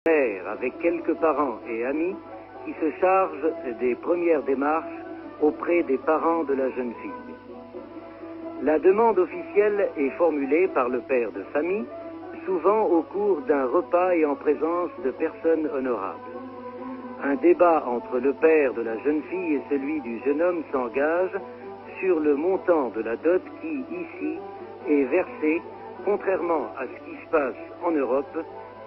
Mère avec quelques parents et amis qui se chargent des premières démarches auprès des parents de la jeune fille. La demande officielle est formulée par le père de famille, souvent au cours d'un repas et en présence de personnes honorables. Un débat entre le père de la jeune fille et celui du jeune homme s'engage sur le montant de la dot qui, ici, est versé, contrairement à ce qui se passe en Europe,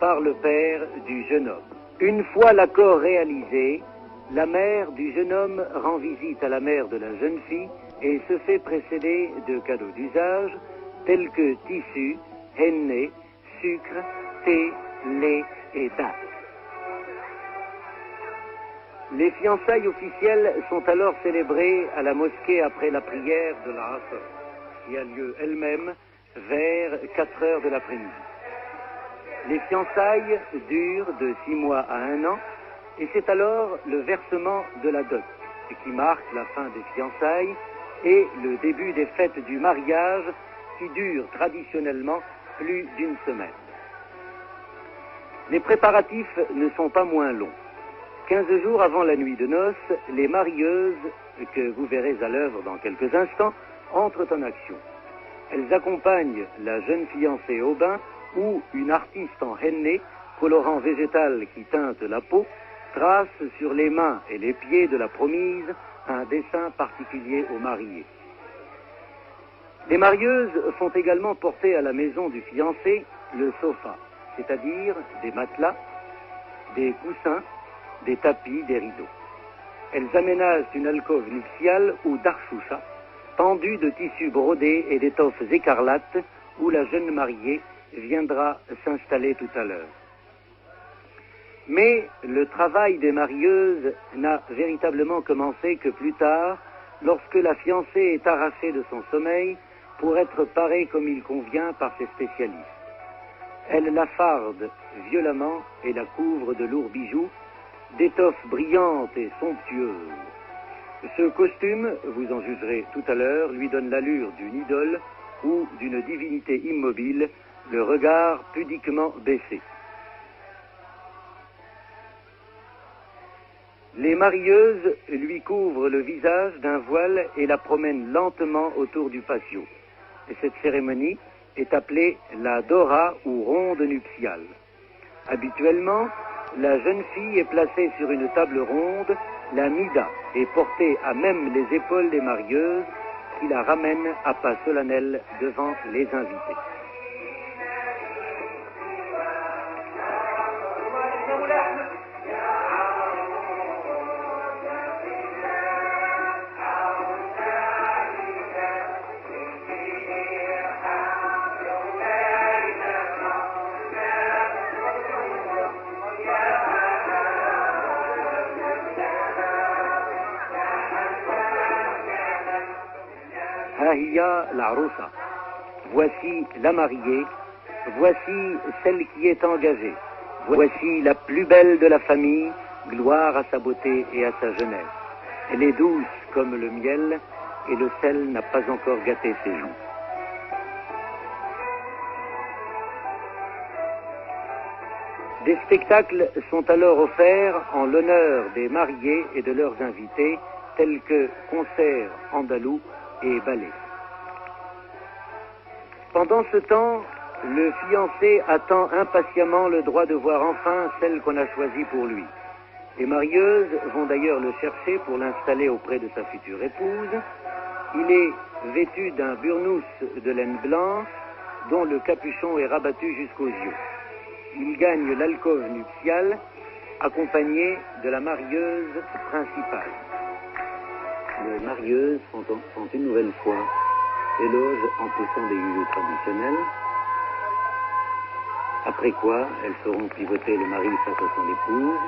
par le père du jeune homme. Une fois l'accord réalisé, la mère du jeune homme rend visite à la mère de la jeune fille et se fait précéder de cadeaux d'usage tels que tissus, henné, sucre, thé, lait et dattes. Les fiançailles officielles sont alors célébrées à la mosquée après la prière de l'Asr, qui a lieu elle-même vers 4 heures de l'après-midi. Les fiançailles durent de 6 mois à 1 an, et c'est alors le versement de la dot, qui marque la fin des fiançailles et le début des fêtes du mariage, qui durent traditionnellement plus d'une semaine. Les préparatifs ne sont pas moins longs. 15 jours avant la nuit de noces, les marieuses, que vous verrez à l'œuvre dans quelques instants, entrent en action. Elles accompagnent la jeune fiancée au bain, où une artiste en henné, colorant végétal qui teinte la peau, trace sur les mains et les pieds de la promise un dessin particulier aux mariés. Les marieuses font également porter à la maison du fiancé le sofa, c'est-à-dire des matelas, des coussins, des tapis, des rideaux. Elles aménagent une alcôve nuptiale ou darchoucha, tendue de tissus brodés et d'étoffes écarlates, où la jeune mariée viendra s'installer tout à l'heure. Mais le travail des marieuses n'a véritablement commencé que plus tard, lorsque la fiancée est arrachée de son sommeil pour être parée comme il convient par ses spécialistes. Elle la farde violemment et la couvre de lourds bijoux, d'étoffes brillantes et somptueuses. Ce costume, vous en jugerez tout à l'heure, lui donne l'allure d'une idole ou d'une divinité immobile, le regard pudiquement baissé. Les marieuses lui couvrent le visage d'un voile et la promènent lentement autour du patio. Et cette cérémonie est appelée la dora ou ronde nuptiale. Habituellement, la jeune fille est placée sur une table ronde, la mida est portée à même les épaules des marieuses qui la ramènent à pas solennel devant les invités. Hahiya l'Arousa. Voici la mariée, voici celle qui est engagée, voici la plus belle de la famille, gloire à sa beauté et à sa jeunesse. Elle est douce comme le miel et le sel n'a pas encore gâté ses joues. Des spectacles sont alors offerts en l'honneur des mariés et de leurs invités, tels que concerts andalous et ballets. Pendant ce temps, le fiancé attend impatiemment le droit de voir enfin celle qu'on a choisie pour lui. Les marieuses vont d'ailleurs le chercher pour l'installer auprès de sa future épouse. Il est vêtu d'un burnous de laine blanche dont le capuchon est rabattu jusqu'aux yeux. Il gagne l'alcôve nuptiale accompagné de la marieuse principale. Les marieuses font une nouvelle fois éloge en poussant des yeux traditionnels, après quoi elles feront pivoter le mari face à son épouse,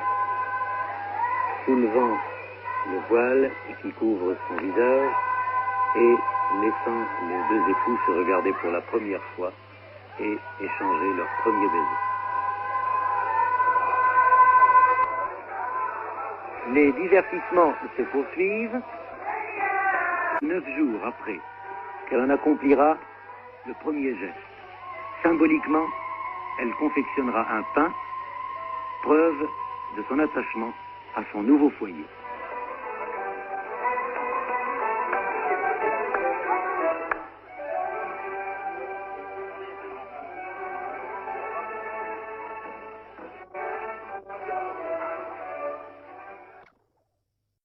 soulevant le voile qui couvre son visage et laissant les deux époux se regarder pour la première fois et échanger leur premier baiser. Les divertissements se poursuivent. 9 jours après qu'elle en accomplira le premier geste. Symboliquement, elle confectionnera un pain preuve de son attachement à son nouveau foyer.